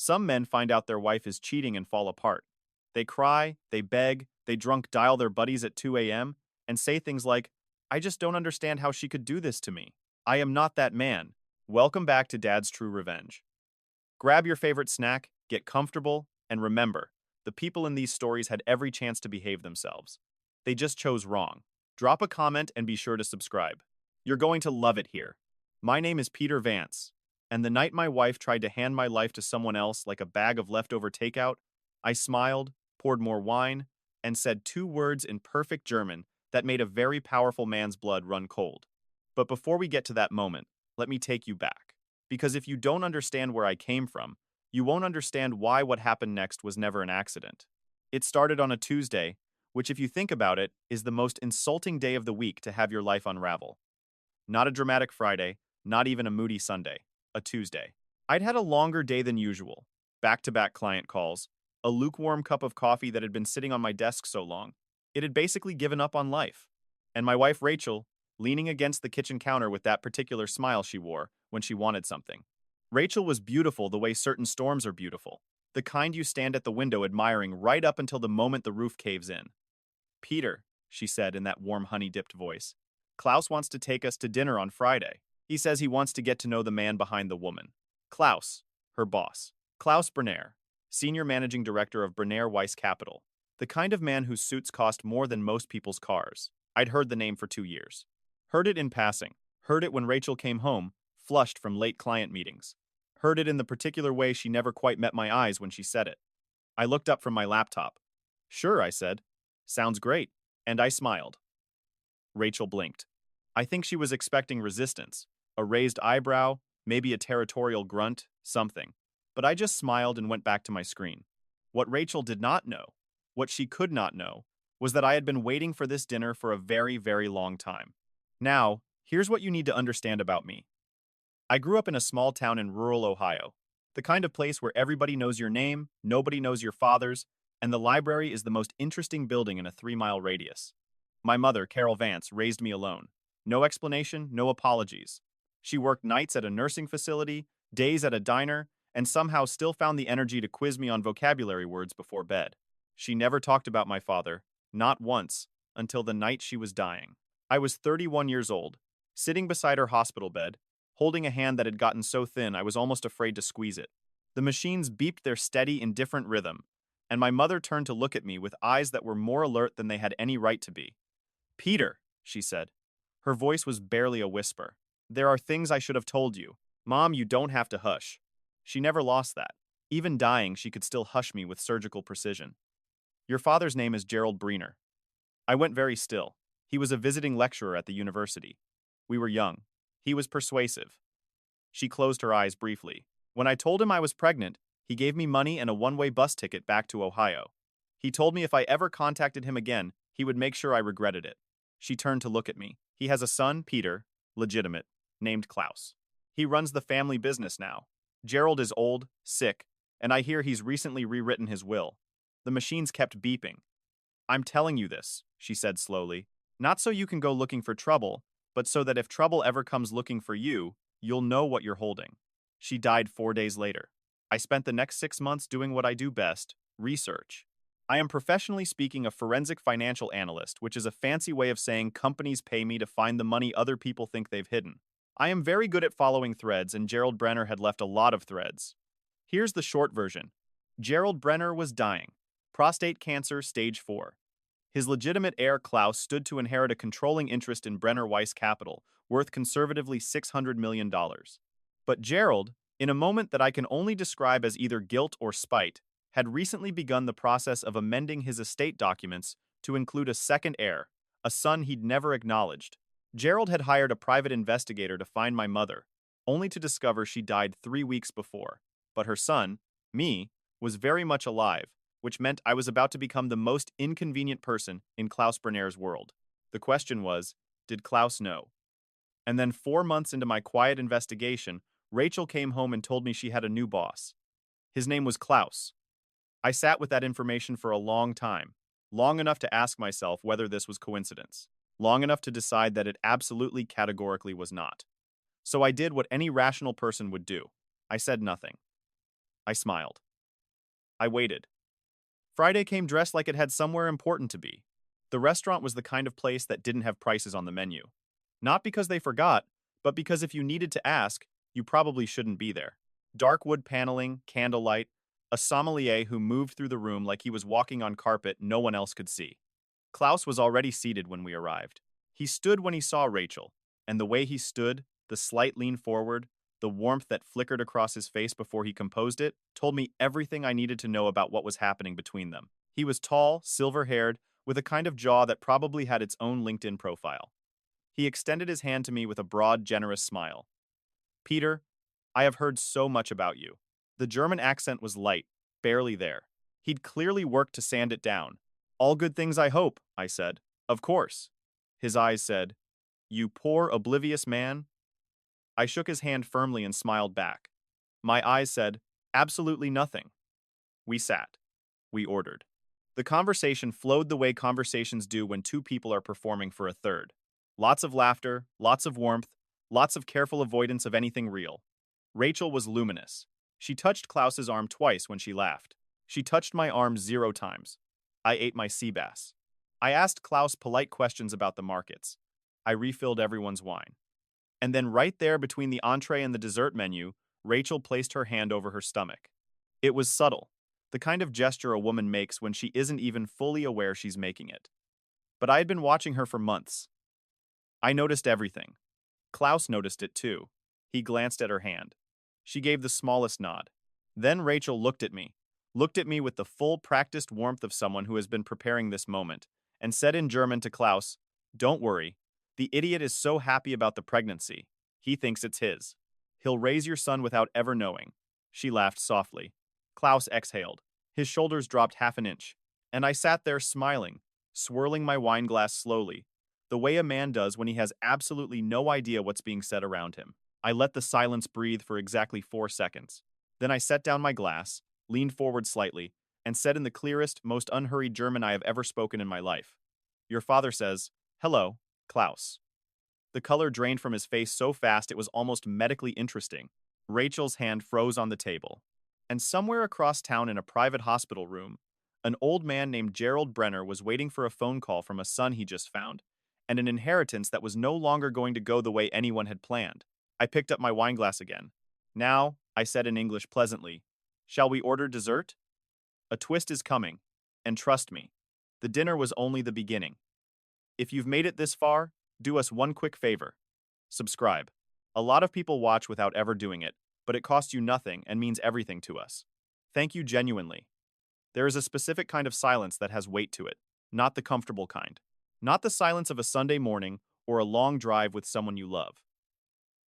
Some men find out their wife is cheating and fall apart. They cry, they beg, they drunk dial their buddies at 2 a.m. and say things like, I just don't understand how she could do this to me. I am not that man. Welcome back to Dad's True Revenge. Grab your favorite snack, get comfortable, and remember, the people in these stories had every chance to behave themselves. They just chose wrong. Drop a comment and be sure to subscribe. You're going to love it here. My name is Peter Vance, and the night my wife tried to hand my life to someone else like a bag of leftover takeout, I smiled, poured more wine, and said two words in perfect German that made a very powerful man's blood run cold. But before we get to that moment, let me take you back. Because if you don't understand where I came from, you won't understand why what happened next was never an accident. It started on a Tuesday, which if you think about it, is the most insulting day of the week to have your life unravel. Not a dramatic Friday, not even a moody Sunday, a Tuesday. I'd had a longer day than usual, back-to-back client calls, a lukewarm cup of coffee that had been sitting on my desk so long. It had basically given up on life. And my wife Rachel, leaning against the kitchen counter with that particular smile she wore when she wanted something. Rachel was beautiful the way certain storms are beautiful, the kind you stand at the window admiring right up until the moment the roof caves in. Peter, she said in that warm honey-dipped voice, Klaus wants to take us to dinner on Friday. He says he wants to get to know the man behind the woman. Klaus, her boss. Klaus Bernaire, senior managing director of Bernaire Weiss Capital. The kind of man whose suits cost more than most people's cars. I'd heard the name for 2 years. Heard it in passing. Heard it when Rachel came home, flushed from late client meetings. Heard it in the particular way she never quite met my eyes when she said it. I looked up from my laptop. Sure, I said. Sounds great. And I smiled. Rachel blinked. I think she was expecting resistance. A raised eyebrow, maybe a territorial grunt, something. But I just smiled and went back to my screen. What Rachel did not know, what she could not know, was that I had been waiting for this dinner for a very, very long time. Now, here's what you need to understand about me. I grew up in a small town in rural Ohio, the kind of place where everybody knows your name, nobody knows your father's, and the library is the most interesting building in a 3-mile radius. My mother, Carol Vance, raised me alone. No explanation, no apologies. She worked nights at a nursing facility, days at a diner, and somehow still found the energy to quiz me on vocabulary words before bed. She never talked about my father, not once, until the night she was dying. I was 31 years old, sitting beside her hospital bed, holding a hand that had gotten so thin I was almost afraid to squeeze it. The machines beeped their steady, indifferent rhythm, and my mother turned to look at me with eyes that were more alert than they had any right to be. Peter, she said. Her voice was barely a whisper. There are things I should have told you. Mom, you don't have to hush. She never lost that. Even dying, she could still hush me with surgical precision. Your father's name is Gerald Briner. I went very still. He was a visiting lecturer at the university. We were young. He was persuasive. She closed her eyes briefly. When I told him I was pregnant, he gave me money and a one-way bus ticket back to Ohio. He told me if I ever contacted him again, he would make sure I regretted it. She turned to look at me. He has a son, Peter, legitimate, named Klaus. He runs the family business now. Gerald is old, sick, and I hear he's recently rewritten his will. The machines kept beeping. I'm telling you this, she said slowly, not so you can go looking for trouble, but so that if trouble ever comes looking for you, you'll know what you're holding. She died 4 days later. I spent the next 6 months doing what I do best, research. I am professionally speaking a forensic financial analyst, which is a fancy way of saying companies pay me to find the money other people think they've hidden. I am very good at following threads, and Gerald Brenner had left a lot of threads. Here's the short version. Gerald Brenner was dying. Prostate cancer, stage 4. His legitimate heir Klaus stood to inherit a controlling interest in Bernaire Weiss Capital, worth conservatively $600 million. But Gerald, in a moment that I can only describe as either guilt or spite, had recently begun the process of amending his estate documents to include a second heir, a son he'd never acknowledged. Gerald had hired a private investigator to find my mother, only to discover she died 3 weeks before. But her son, me, was very much alive, which meant I was about to become the most inconvenient person in Klaus Bernaire's world. The question was, did Klaus know? And then 4 months into my quiet investigation, Rachel came home and told me she had a new boss. His name was Klaus. I sat with that information for a long time, long enough to ask myself whether this was coincidence, long enough to decide that it absolutely categorically was not. So I did what any rational person would do. I said nothing. I smiled. I waited. Friday came dressed like it had somewhere important to be. The restaurant was the kind of place that didn't have prices on the menu. Not because they forgot, but because if you needed to ask, you probably shouldn't be there. Dark wood paneling, candlelight, a sommelier who moved through the room like he was walking on carpet no one else could see. Klaus was already seated when we arrived. He stood when he saw Rachel, and the way he stood, the slight lean forward, the warmth that flickered across his face before he composed it, told me everything I needed to know about what was happening between them. He was tall, silver-haired, with a kind of jaw that probably had its own LinkedIn profile. He extended his hand to me with a broad, generous smile. Peter, I have heard so much about you. The German accent was light, barely there. He'd clearly worked to sand it down. All good things, I hope, I said. Of course. His eyes said, You poor, oblivious man. I shook his hand firmly and smiled back. My eyes said, Absolutely nothing. We sat. We ordered. The conversation flowed the way conversations do when two people are performing for a third. Lots of laughter, lots of warmth, lots of careful avoidance of anything real. Rachel was luminous. She touched Klaus's arm twice when she laughed. She touched my arm 0 times. I ate my sea bass. I asked Klaus polite questions about the markets. I refilled everyone's wine. And then right there between the entree and the dessert menu, Rachel placed her hand over her stomach. It was subtle, the kind of gesture a woman makes when she isn't even fully aware she's making it. But I had been watching her for months. I noticed everything. Klaus noticed it too. He glanced at her hand. She gave the smallest nod. Then Rachel looked at me with the full practiced warmth of someone who has been preparing this moment, and said in German to Klaus, Don't worry. The idiot is so happy about the pregnancy. He thinks it's his. He'll raise your son without ever knowing. She laughed softly. Klaus exhaled. His shoulders dropped half an inch. And I sat there smiling, swirling my wine glass slowly, the way a man does when he has absolutely no idea what's being said around him. I let the silence breathe for exactly 4 seconds. Then I set down my glass, leaned forward slightly, and said in the clearest, most unhurried German I have ever spoken in my life, Your father says, Hello, Klaus. The color drained from his face so fast it was almost medically interesting. Rachel's hand froze on the table. And somewhere across town in a private hospital room, an old man named Gerald Brenner was waiting for a phone call from a son he just found, and an inheritance that was no longer going to go the way anyone had planned. I picked up my wine glass again. Now, I said in English pleasantly, Shall we order dessert? A twist is coming, and trust me, the dinner was only the beginning. If you've made it this far, do us one quick favor. Subscribe. A lot of people watch without ever doing it, but it costs you nothing and means everything to us. Thank you genuinely. There is a specific kind of silence that has weight to it, not the comfortable kind. Not the silence of a Sunday morning or a long drive with someone you love.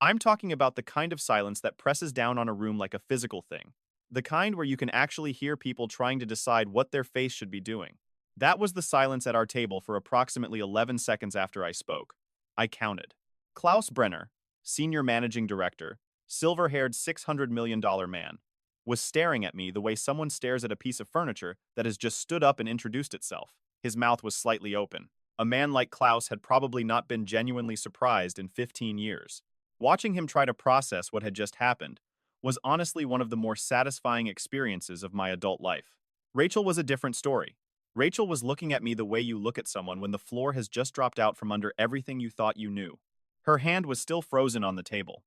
I'm talking about the kind of silence that presses down on a room like a physical thing. The kind where you can actually hear people trying to decide what their face should be doing. That was the silence at our table for approximately 11 seconds after I spoke. I counted. Klaus Brenner, senior managing director, silver-haired $600 million man, was staring at me the way someone stares at a piece of furniture that has just stood up and introduced itself. His mouth was slightly open. A man like Klaus had probably not been genuinely surprised in 15 years. Watching him try to process what had just happened was honestly one of the more satisfying experiences of my adult life. Rachel was a different story. Rachel was looking at me the way you look at someone when the floor has just dropped out from under everything you thought you knew. Her hand was still frozen on the table.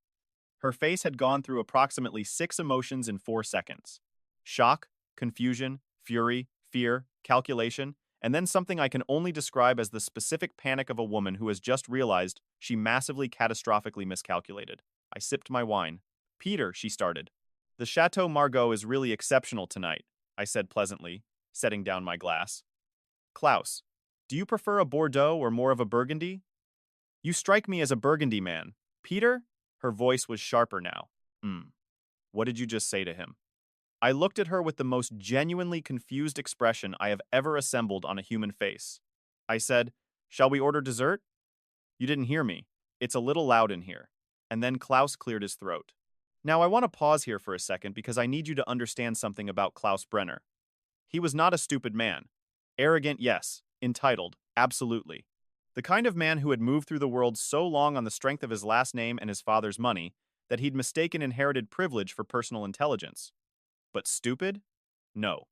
Her face had gone through approximately 6 emotions in 4 seconds. Shock, confusion, fury, fear, calculation, and then something I can only describe as the specific panic of a woman who has just realized she massively catastrophically miscalculated. I sipped my wine. Peter, she started. The Chateau Margaux is really exceptional tonight, I said pleasantly, setting down my glass. Klaus, do you prefer a Bordeaux or more of a Burgundy? You strike me as a Burgundy man. Peter? Her voice was sharper now. What did you just say to him? I looked at her with the most genuinely confused expression I have ever assembled on a human face. I said, Shall we order dessert? You didn't hear me. It's a little loud in here. And then Klaus cleared his throat. Now I want to pause here for a second because I need you to understand something about Klaus Brenner. He was not a stupid man. Arrogant, yes. Entitled, absolutely. The kind of man who had moved through the world so long on the strength of his last name and his father's money that he'd mistaken inherited privilege for personal intelligence. But stupid? No.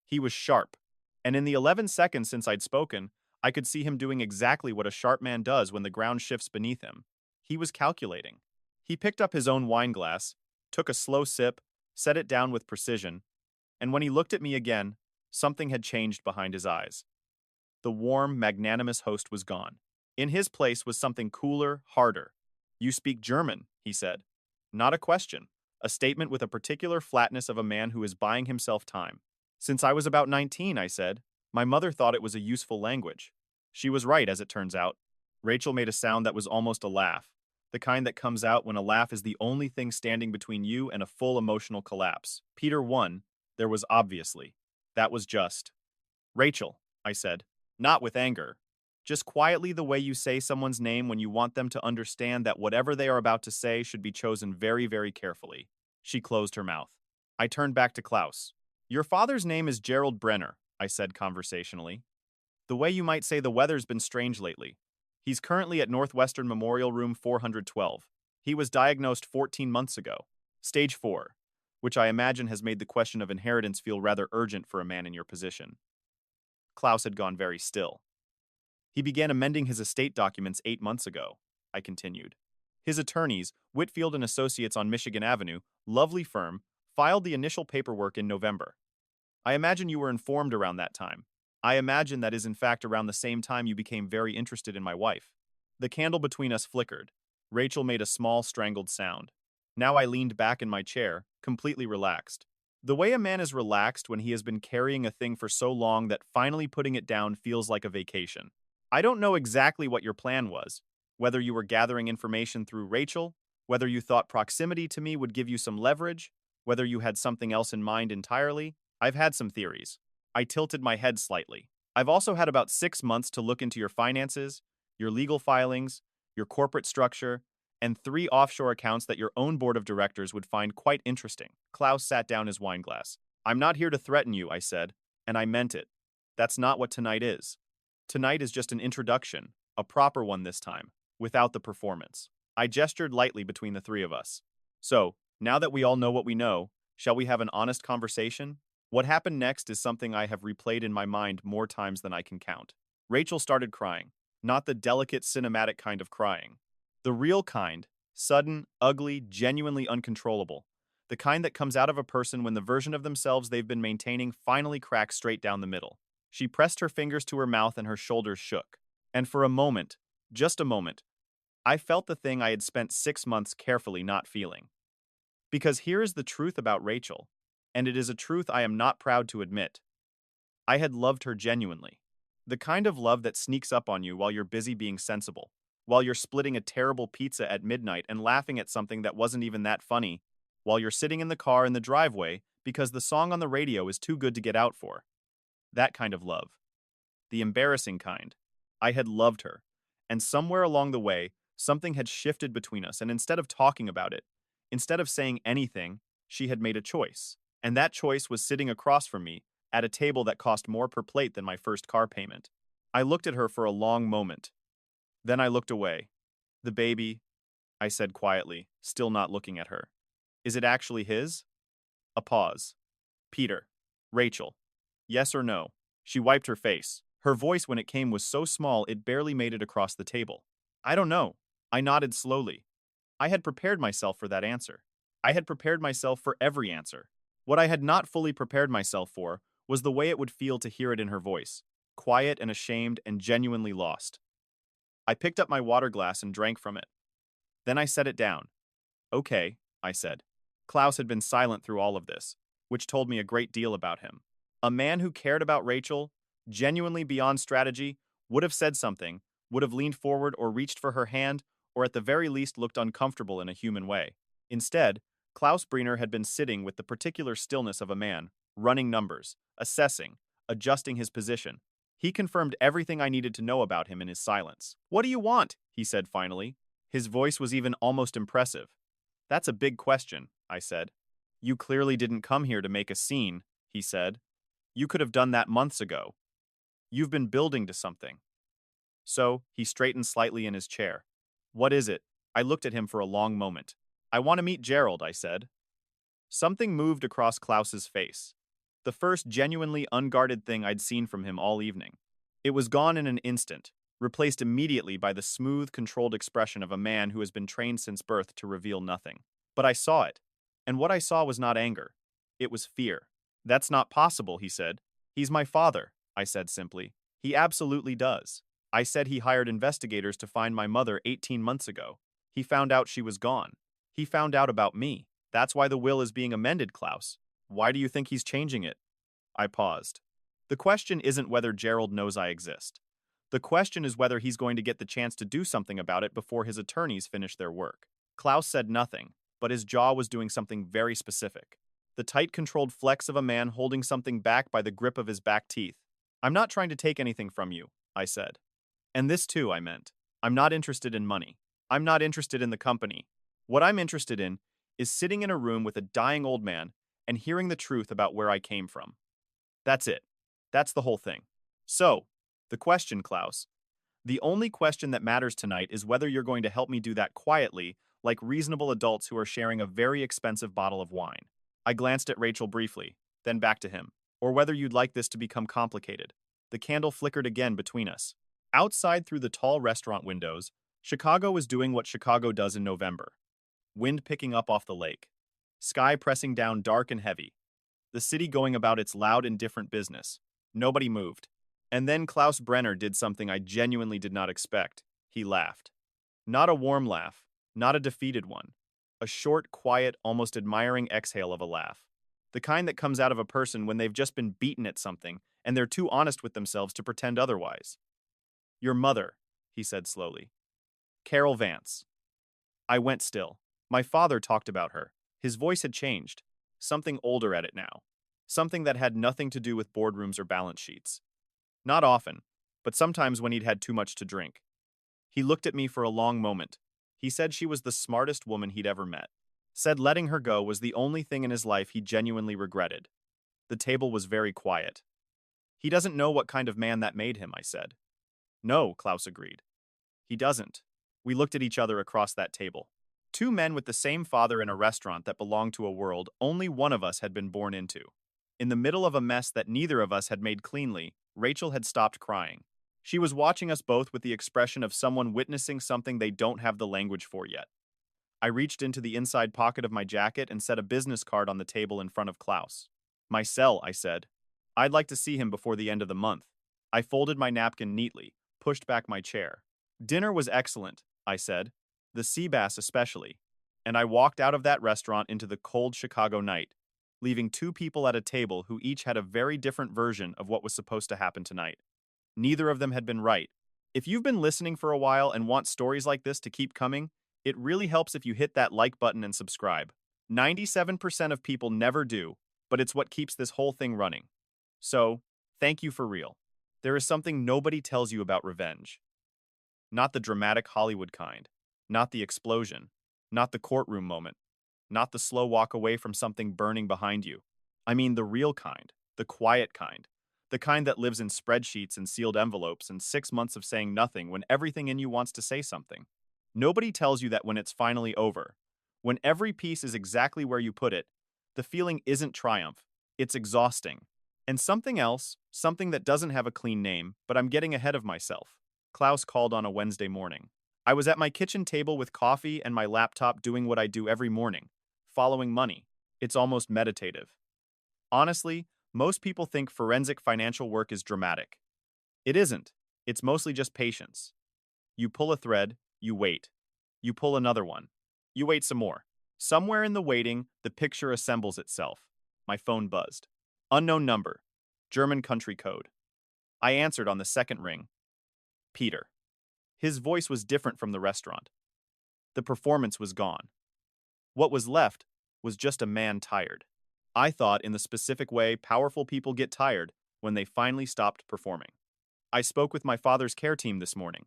He was sharp. And in the 11 seconds since I'd spoken, I could see him doing exactly what a sharp man does when the ground shifts beneath him. He was calculating. He picked up his own wine glass, took a slow sip, set it down with precision, and when he looked at me again, something had changed behind his eyes. The warm, magnanimous host was gone. In his place was something cooler, harder. "You speak German," he said. Not a question. A statement with a particular flatness of a man who is buying himself time. "Since I was about 19, I said. My mother thought it was a useful language. She was right, as it turns out. Rachel made a sound that was almost a laugh, the kind that comes out when a laugh is the only thing standing between you and a full emotional collapse. Peter won. There was obviously. That was just. "Rachel," I said, not with anger. Just quietly, the way you say someone's name when you want them to understand that whatever they are about to say should be chosen very, very carefully. She closed her mouth. I turned back to Klaus. "Your father's name is Gerald Brenner," I said conversationally. "The way you might say the weather's been strange lately. He's currently at Northwestern Memorial Room 412. He was diagnosed 14 months ago. Stage 4, which I imagine has made the question of inheritance feel rather urgent for a man in your position." Klaus had gone very still. "He began amending his estate documents 8 months ago," I continued. "His attorneys, Whitfield and Associates on Michigan Avenue, lovely firm, filed the initial paperwork in November. I imagine you were informed around that time. I imagine that is in fact around the same time you became very interested in my wife." The candle between us flickered. Rachel made a small, strangled sound. Now I leaned back in my chair, completely relaxed. The way a man is relaxed when he has been carrying a thing for so long that finally putting it down feels like a vacation. "I don't know exactly what your plan was, whether you were gathering information through Rachel, whether you thought proximity to me would give you some leverage, whether you had something else in mind entirely. I've had some theories." I tilted my head slightly. "I've also had about 6 months to look into your finances, your legal filings, your corporate structure, and 3 offshore accounts that your own board of directors would find quite interesting." Klaus sat down his wine glass. "I'm not here to threaten you," I said, and I meant it. That's not what tonight is. Tonight is just an introduction, a proper one this time, without the performance. I gestured lightly between the three of us. "So, now that we all know what we know, shall we have an honest conversation?" What happened next is something I have replayed in my mind more times than I can count. Rachel started crying. Not the delicate cinematic kind of crying. The real kind, sudden, ugly, genuinely uncontrollable. The kind that comes out of a person when the version of themselves they've been maintaining finally cracks straight down the middle. She pressed her fingers to her mouth and her shoulders shook. And for a moment, just a moment, I felt the thing I had spent 6 months carefully not feeling. Because here is the truth about Rachel, and it is a truth I am not proud to admit. I had loved her genuinely. The kind of love that sneaks up on you while you're busy being sensible, while you're splitting a terrible pizza at midnight and laughing at something that wasn't even that funny, while you're sitting in the car in the driveway because the song on the radio is too good to get out for. That kind of love. The embarrassing kind. I had loved her. And somewhere along the way, something had shifted between us, and instead of talking about it, instead of saying anything, she had made a choice. And that choice was sitting across from me, at a table that cost more per plate than my first car payment. I looked at her for a long moment. Then I looked away. "The baby," I said quietly, still not looking at her. "Is it actually his?" A pause. "Peter. Rachel. Yes or no?" She wiped her face. Her voice when it came was so small it barely made it across the table. "I don't know." I nodded slowly. I had prepared myself for that answer. I had prepared myself for every answer. What I had not fully prepared myself for was the way it would feel to hear it in her voice, quiet and ashamed and genuinely lost. I picked up my water glass and drank from it. Then I set it down. "Okay," I said. Klaus had been silent through all of this, which told me a great deal about him. A man who cared about Rachel, genuinely beyond strategy, would have said something, would have leaned forward or reached for her hand, or at the very least looked uncomfortable in a human way. Instead, Klaus Briner had been sitting with the particular stillness of a man, running numbers, assessing, adjusting his position. He confirmed everything I needed to know about him in his silence. "What do you want?" he said finally. His voice was even almost impressive. "That's a big question," I said. "You clearly didn't come here to make a scene," he said. "You could have done that months ago. You've been building to something." So, he straightened slightly in his chair. "What is it?" I looked at him for a long moment. "I want to meet Gerald," I said. Something moved across Klaus's face. The first genuinely unguarded thing I'd seen from him all evening. It was gone in an instant, replaced immediately by the smooth, controlled expression of a man who has been trained since birth to reveal nothing. But I saw it. And what I saw was not anger. It was fear. That's not possible, he said. He's my father, I said simply. He absolutely does. I said he hired investigators to find my mother 18 months ago. He found out she was gone. He found out about me. That's why the will is being amended, Klaus. Why do you think he's changing it? I paused. The question isn't whether Gerald knows I exist. The question is whether he's going to get the chance to do something about it before his attorneys finish their work. Klaus said nothing, but his jaw was doing something very specific. The tight, controlled flex of a man holding something back by the grip of his back teeth. I'm not trying to take anything from you, I said. And this too, I meant. I'm not interested in money. I'm not interested in the company. What I'm interested in is sitting in a room with a dying old man and hearing the truth about where I came from. That's it. That's the whole thing. So, the question, Klaus. The only question that matters tonight is whether you're going to help me do that quietly, like reasonable adults who are sharing a very expensive bottle of wine. I glanced at Rachel briefly, then back to him. Or whether you'd like this to become complicated. The candle flickered again between us. Outside through the tall restaurant windows, Chicago was doing what Chicago does in November. Wind picking up off the lake. Sky pressing down dark and heavy. The city going about its loud, indifferent business. Nobody moved. And then Klaus Brenner did something I genuinely did not expect. He laughed. Not a warm laugh, not a defeated one. A short, quiet, almost admiring exhale of a laugh. The kind that comes out of a person when they've just been beaten at something and they're too honest with themselves to pretend otherwise. Your mother, he said slowly. Carol Vance. I went still. My father talked about her. His voice had changed. Something older at it now. Something that had nothing to do with boardrooms or balance sheets. Not often, but sometimes when he'd had too much to drink. He looked at me for a long moment. He said she was the smartest woman he'd ever met. Said letting her go was the only thing in his life he genuinely regretted. The table was very quiet. He doesn't know what kind of man that made him, I said. No, Klaus agreed. He doesn't. We looked at each other across that table. Two men with the same father in a restaurant that belonged to a world only one of us had been born into. In the middle of a mess that neither of us had made cleanly, Rachel had stopped crying. She was watching us both with the expression of someone witnessing something they don't have the language for yet. I reached into the inside pocket of my jacket and set a business card on the table in front of Klaus. My cell, I said. I'd like to see him before the end of the month. I folded my napkin neatly, pushed back my chair. Dinner was excellent, I said. The sea bass especially. And I walked out of that restaurant into the cold Chicago night, leaving two people at a table who each had a very different version of what was supposed to happen tonight. Neither of them had been right. If you've been listening for a while and want stories like this to keep coming, it really helps if you hit that like button and subscribe. 97% of people never do, but it's what keeps this whole thing running. So, thank you for real. There is something nobody tells you about revenge. Not the dramatic Hollywood kind. Not the explosion. Not the courtroom moment. Not the slow walk away from something burning behind you. I mean the real kind. The quiet kind. The kind that lives in spreadsheets and sealed envelopes and 6 months of saying nothing when everything in you wants to say something. Nobody tells you that when it's finally over, when every piece is exactly where you put it, the feeling isn't triumph, it's exhausting. And something else, something that doesn't have a clean name, but I'm getting ahead of myself. Klaus called on a Wednesday morning. I was at my kitchen table with coffee and my laptop doing what I do every morning, following money. It's almost meditative. Honestly, most people think forensic financial work is dramatic. It isn't. It's mostly just patience. You pull a thread, you wait. You pull another one. You wait some more. Somewhere in the waiting, the picture assembles itself. My phone buzzed. Unknown number. German country code. I answered on the second ring. Peter. His voice was different from the restaurant. The performance was gone. What was left was just a man tired. I thought in the specific way powerful people get tired when they finally stopped performing. I spoke with my father's care team this morning.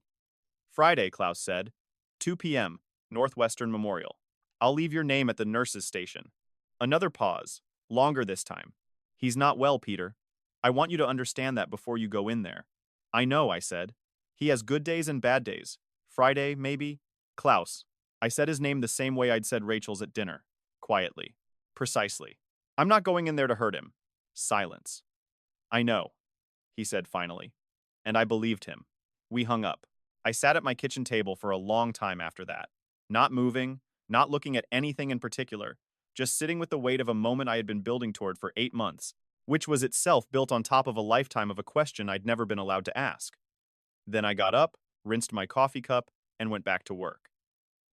Friday, Klaus said. 2 p.m., Northwestern Memorial. I'll leave your name at the nurse's station. Another pause. Longer this time. He's not well, Peter. I want you to understand that before you go in there. I know, I said. He has good days and bad days. Friday, maybe? Klaus. I said his name the same way I'd said Rachel's at dinner. Quietly. Precisely. I'm not going in there to hurt him. Silence. I know, he said finally. And I believed him. We hung up. I sat at my kitchen table for a long time after that. Not moving, not looking at anything in particular, just sitting with the weight of a moment I had been building toward for 8 months, which was itself built on top of a lifetime of a question I'd never been allowed to ask. Then I got up, rinsed my coffee cup, and went back to work.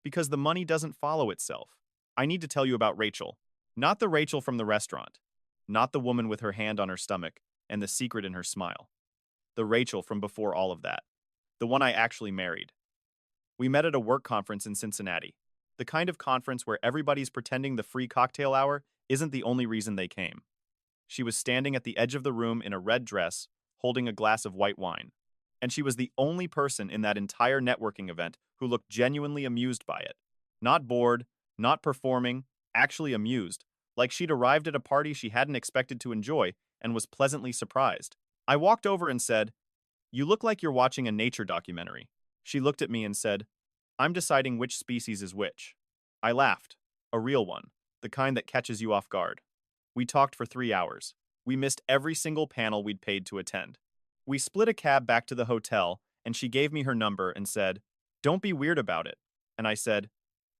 Because the money doesn't follow itself. I need to tell you about Rachel. Not the Rachel from the restaurant. Not the woman with her hand on her stomach and the secret in her smile. The Rachel from before all of that. The one I actually married. We met at a work conference in Cincinnati. The kind of conference where everybody's pretending the free cocktail hour isn't the only reason they came. She was standing at the edge of the room in a red dress, holding a glass of white wine. And she was the only person in that entire networking event who looked genuinely amused by it. Not bored, not performing, actually amused, like she'd arrived at a party she hadn't expected to enjoy and was pleasantly surprised. I walked over and said, "You look like you're watching a nature documentary." She looked at me and said, "I'm deciding which species is which." I laughed. A real one, the kind that catches you off guard. We talked for 3 hours. We missed every single panel we'd paid to attend. We split a cab back to the hotel, and she gave me her number and said, "Don't be weird about it." And I said,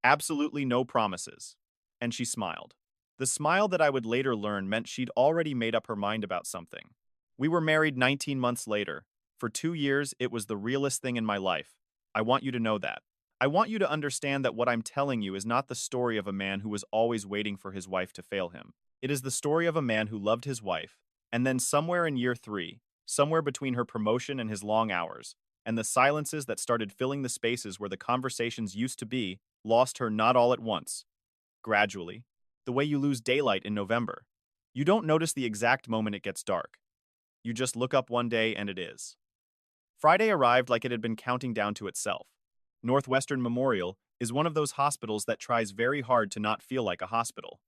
"Absolutely no promises." And she smiled. The smile that I would later learn meant she'd already made up her mind about something. We were married 19 months later. For 2 years, it was the realest thing in my life. I want you to know that. I want you to understand that what I'm telling you is not the story of a man who was always waiting for his wife to fail him. It is the story of a man who loved his wife, and then somewhere in year 3, somewhere between her promotion and his long hours, and the silences that started filling the spaces where the conversations used to be, lost her not all at once. Gradually. The way you lose daylight in November. You don't notice the exact moment it gets dark. You just look up one day and it is. Friday arrived like it had been counting down to itself. Northwestern Memorial is one of those hospitals that tries very hard to not feel like a hospital.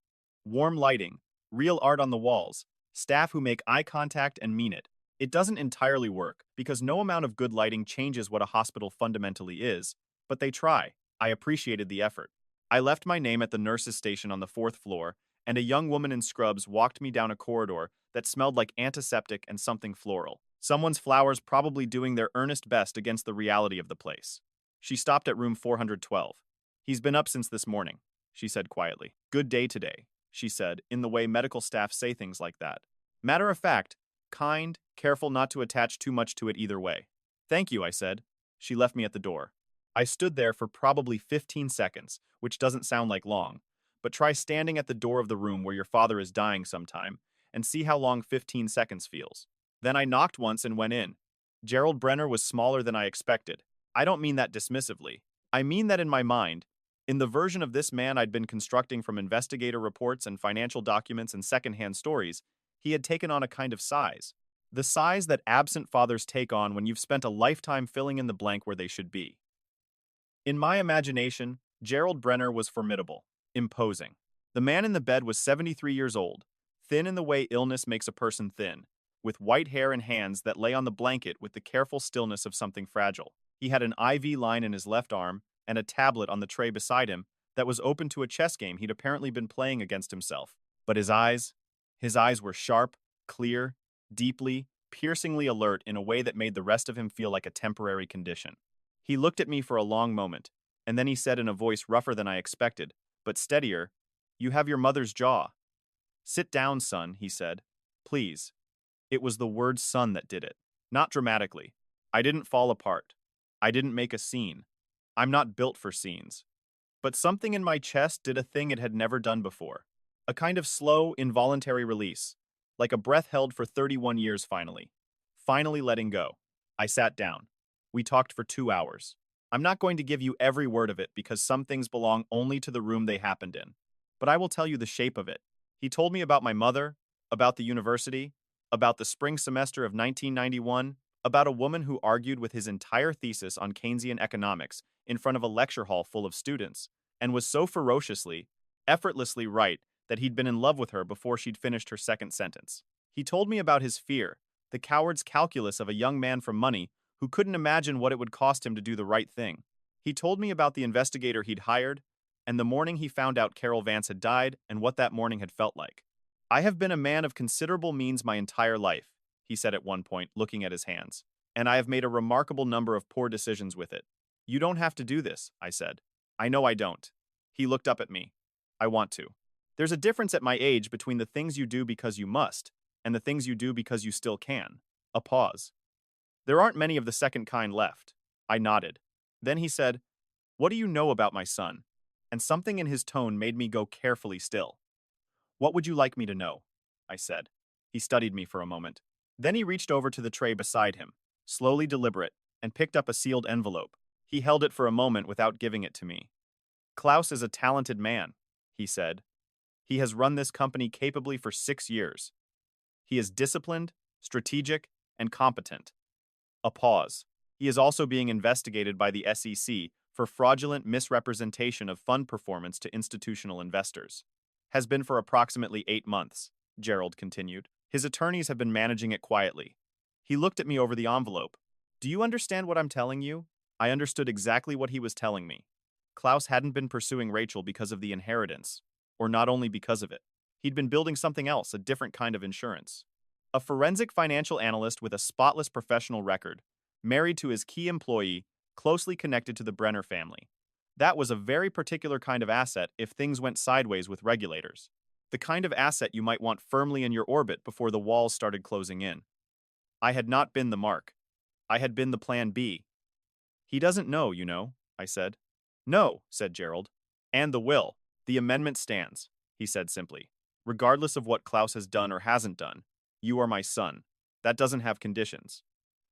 Warm lighting, real art on the walls, staff who make eye contact and mean it. It doesn't entirely work, because no amount of good lighting changes what a hospital fundamentally is, but they try. I appreciated the effort. I left my name at the nurse's station on the 4th floor, and a young woman in scrubs walked me down a corridor that smelled like antiseptic and something floral. Someone's flowers probably doing their earnest best against the reality of the place. She stopped at room 412. "He's been up since this morning," she said quietly. "Good day today," she said, in the way medical staff say things like that. Matter of fact, kind, careful not to attach too much to it either way. "Thank you," I said. She left me at the door. I stood there for probably 15 seconds, which doesn't sound like long, but try standing at the door of the room where your father is dying sometime, and see how long 15 seconds feels. Then I knocked once and went in. Gerald Brenner was smaller than I expected. I don't mean that dismissively. I mean that in my mind, in the version of this man I'd been constructing from investigator reports and financial documents and secondhand stories, he had taken on a kind of size. The size that absent fathers take on when you've spent a lifetime filling in the blank where they should be. In my imagination, Gerald Brenner was formidable, imposing. The man in the bed was 73 years old, thin in the way illness makes a person thin, with white hair and hands that lay on the blanket with the careful stillness of something fragile. He had an IV line in his left arm and a tablet on the tray beside him that was open to a chess game he'd apparently been playing against himself. But his eyes were sharp, clear, deeply, piercingly alert in a way that made the rest of him feel like a temporary condition. He looked at me for a long moment, and then he said in a voice rougher than I expected, but steadier, "You have your mother's jaw." "Sit down, son," he said. "Please." It was the word son that did it. Not dramatically. I didn't fall apart. I didn't make a scene. I'm not built for scenes. But something in my chest did a thing it had never done before. A kind of slow, involuntary release. Like a breath held for 31 years finally. Finally letting go. I sat down. We talked for 2 hours. I'm not going to give you every word of it because some things belong only to the room they happened in. But I will tell you the shape of it. He told me about my mother, about the university, about the spring semester of 1991, about a woman who argued with his entire thesis on Keynesian economics in front of a lecture hall full of students, and was so ferociously, effortlessly right that he'd been in love with her before she'd finished her second sentence. He told me about his fear, the coward's calculus of a young man for money who couldn't imagine what it would cost him to do the right thing. He told me about the investigator he'd hired, and the morning he found out Carol Vance had died and what that morning had felt like. I have been a man of considerable means my entire life, he said at one point, looking at his hands, and I have made a remarkable number of poor decisions with it. You don't have to do this, I said. I know I don't. He looked up at me. I want to. There's a difference at my age between the things you do because you must and the things you do because you still can. A pause. There aren't many of the second kind left. I nodded. Then he said, What do you know about my son? And something in his tone made me go carefully still. What would you like me to know? I said. He studied me for a moment. Then he reached over to the tray beside him, slowly deliberate, and picked up a sealed envelope. He held it for a moment without giving it to me. Klaus is a talented man, he said. He has run this company capably for 6 years. He is disciplined, strategic, and competent. A pause. He is also being investigated by the SEC for fraudulent misrepresentation of fund performance to institutional investors. Has been for approximately 8 months, Gerald continued. His attorneys have been managing it quietly. He looked at me over the envelope. Do you understand what I'm telling you? I understood exactly what he was telling me. Klaus hadn't been pursuing Rachel because of the inheritance, or not only because of it. He'd been building something else, a different kind of insurance. A forensic financial analyst with a spotless professional record, married to his key employee, closely connected to the Brenner family. That was a very particular kind of asset if things went sideways with regulators. The kind of asset you might want firmly in your orbit before the walls started closing in. I had not been the mark. I had been the plan B. He doesn't know, you know, I said. No, said Gerald. And the will. The amendment stands, he said simply. Regardless of what Klaus has done or hasn't done, you are my son. That doesn't have conditions.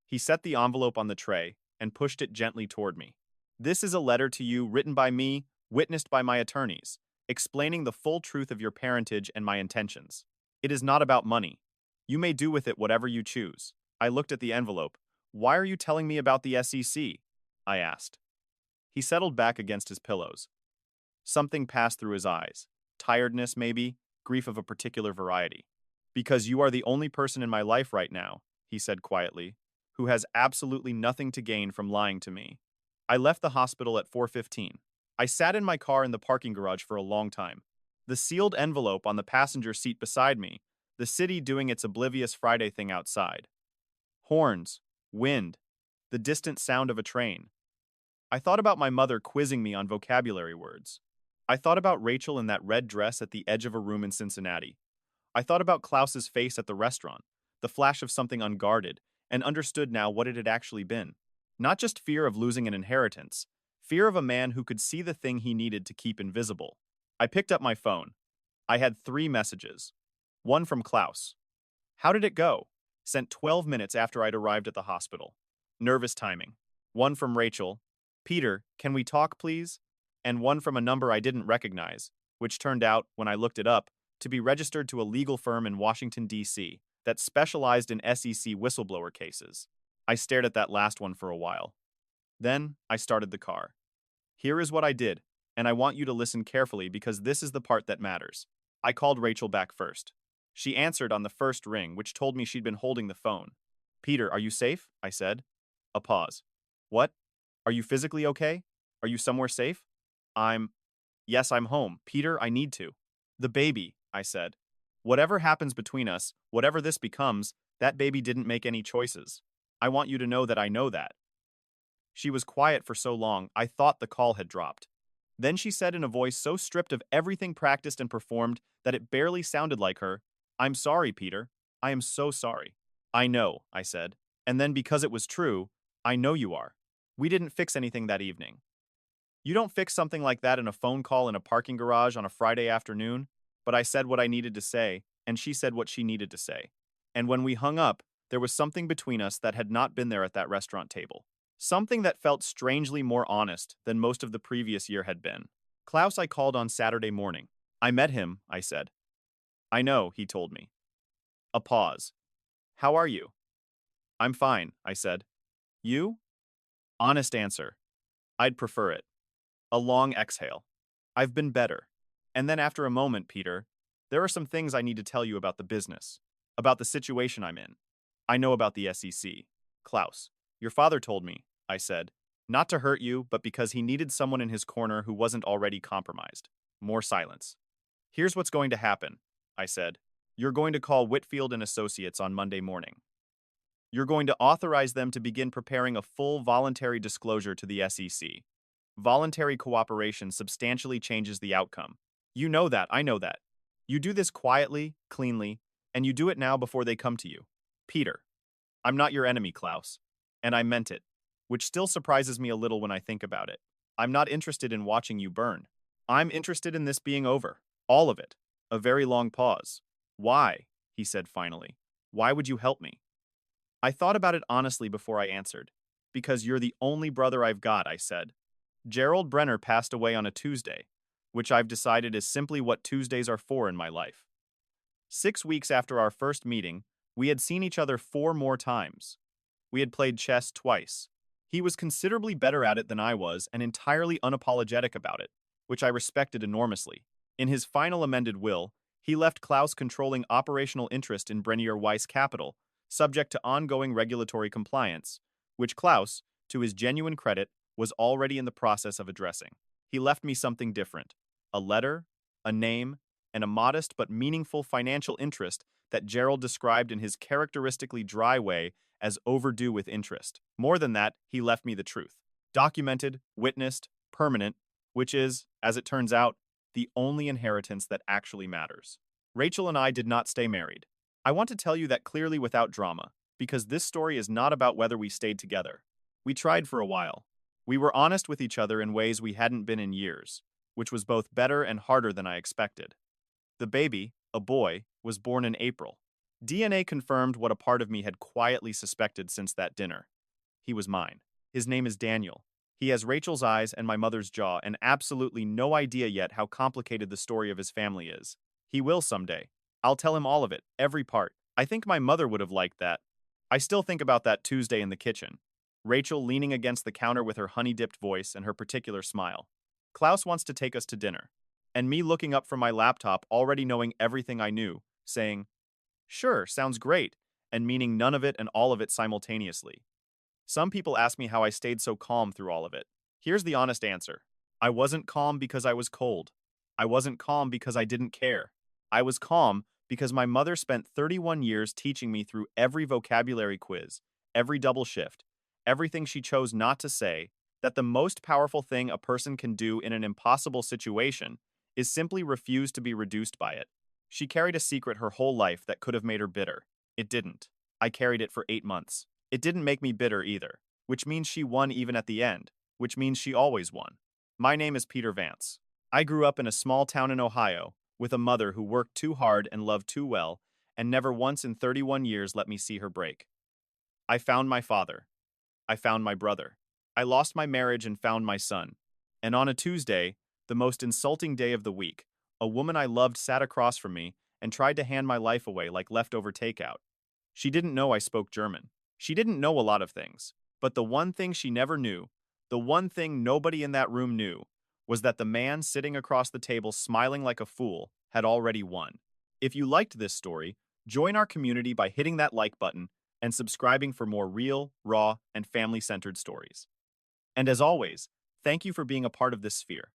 He set the envelope on the tray and pushed it gently toward me. This is a letter to you written by me, witnessed by my attorneys, explaining the full truth of your parentage and my intentions. It is not about money. You may do with it whatever you choose. I looked at the envelope. Why are you telling me about the SEC? I asked. He settled back against his pillows. Something passed through his eyes. Tiredness, maybe, grief of a particular variety. Because you are the only person in my life right now, he said quietly, who has absolutely nothing to gain from lying to me. I left the hospital at 4:15. I sat in my car in the parking garage for a long time. The sealed envelope on the passenger seat beside me, the city doing its oblivious Friday thing outside. Horns, wind, the distant sound of a train. I thought about my mother quizzing me on vocabulary words. I thought about Rachel in that red dress at the edge of a room in Cincinnati. I thought about Klaus's face at the restaurant, the flash of something unguarded, and understood now what it had actually been. Not just fear of losing an inheritance, fear of a man who could see the thing he needed to keep invisible. I picked up my phone. I had 3 messages. One from Klaus. How did it go? Sent 12 minutes after I'd arrived at the hospital. Nervous timing. One from Rachel. Peter, can we talk, please? And one from a number I didn't recognize, which turned out, when I looked it up, to be registered to a legal firm in Washington, D.C., that specialized in SEC whistleblower cases. I stared at that last one for a while. Then, I started the car. Here is what I did, and I want you to listen carefully because this is the part that matters. I called Rachel back first. She answered on the first ring, which told me she'd been holding the phone. Peter, are you safe? I said. A pause. What? Are you physically okay? Are you somewhere safe? Yes, I'm home. Peter, I need to. The baby, I said. Whatever happens between us, whatever this becomes, that baby didn't make any choices. I want you to know that I know that. She was quiet for so long, I thought the call had dropped. Then she said in a voice so stripped of everything practiced and performed that it barely sounded like her, I'm sorry, Peter. I am so sorry. I know, I said. And then because it was true, I know you are. We didn't fix anything that evening. You don't fix something like that in a phone call in a parking garage on a Friday afternoon, but I said what I needed to say, and she said what she needed to say. And when we hung up, there was something between us that had not been there at that restaurant table. Something that felt strangely more honest than most of the previous year had been. Klaus I called on Saturday morning. I met him, I said. I know, he told me. A pause. How are you? I'm fine, I said. You? Honest answer. I'd prefer it. A long exhale. I've been better. And then after a moment, Peter, there are some things I need to tell you about the business, about the situation I'm in. I know about the SEC. Klaus, your father told me, I said. Not to hurt you, but because he needed someone in his corner who wasn't already compromised. More silence. Here's what's going to happen, I said. You're going to call Whitfield and Associates on Monday morning. You're going to authorize them to begin preparing a full voluntary disclosure to the SEC. Voluntary cooperation substantially changes the outcome. You know that, I know that. You do this quietly, cleanly, and you do it now before they come to you. Peter, I'm not your enemy, Klaus. And I meant it, which still surprises me a little when I think about it. I'm not interested in watching you burn. I'm interested in this being over. All of it. A very long pause. Why? He said finally. Why would you help me? I thought about it honestly before I answered. Because you're the only brother I've got, I said. Gerald Brenner passed away on a Tuesday, which I've decided is simply what Tuesdays are for in my life. 6 weeks after our first meeting, we had seen each other 4 more times. We had played chess twice. He was considerably better at it than I was and entirely unapologetic about it, which I respected enormously. In his final amended will, he left Klaus controlling operational interest in Brenier Weiss Capital, subject to ongoing regulatory compliance, which Klaus, to his genuine credit, was already in the process of addressing. He left me something different: a letter, a name, and a modest but meaningful financial interest that Gerald described in his characteristically dry way as overdue with interest. More than that, he left me the truth. Documented, witnessed, permanent, which is, as it turns out, the only inheritance that actually matters. Rachel and I did not stay married. I want to tell you that clearly without drama, because this story is not about whether we stayed together. We tried for a while. We were honest with each other in ways we hadn't been in years, which was both better and harder than I expected. The baby, a boy, was born in April. DNA confirmed what a part of me had quietly suspected since that dinner. He was mine. His name is Daniel. He has Rachel's eyes and my mother's jaw and absolutely no idea yet how complicated the story of his family is. He will someday. I'll tell him all of it, every part. I think my mother would have liked that. I still think about that Tuesday in the kitchen. Rachel leaning against the counter with her honey-dipped voice and her particular smile. Klaus wants to take us to dinner. And me looking up from my laptop already knowing everything I knew, saying, "Sure, sounds great," and meaning none of it and all of it simultaneously. Some people ask me how I stayed so calm through all of it. Here's the honest answer. I wasn't calm because I was cold. I wasn't calm because I didn't care. I was calm because my mother spent 31 years teaching me through every vocabulary quiz, every double shift, everything she chose not to say, that the most powerful thing a person can do in an impossible situation is simply refuse to be reduced by it. She carried a secret her whole life that could have made her bitter. It didn't. I carried it for 8 months. It didn't make me bitter either, which means she won even at the end, which means she always won. My name is Peter Vance. I grew up in a small town in Ohio with a mother who worked too hard and loved too well and never once in 31 years let me see her break. I found my father. I found my brother. I lost my marriage and found my son. And on a Tuesday, the most insulting day of the week, a woman I loved sat across from me and tried to hand my life away like leftover takeout. She didn't know I spoke German. She didn't know a lot of things. But the one thing she never knew, the one thing nobody in that room knew, was that the man sitting across the table smiling like a fool had already won. If you liked this story, join our community by hitting that like button and subscribing for more real, raw, and family-centered stories. And as always, thank you for being a part of this sphere.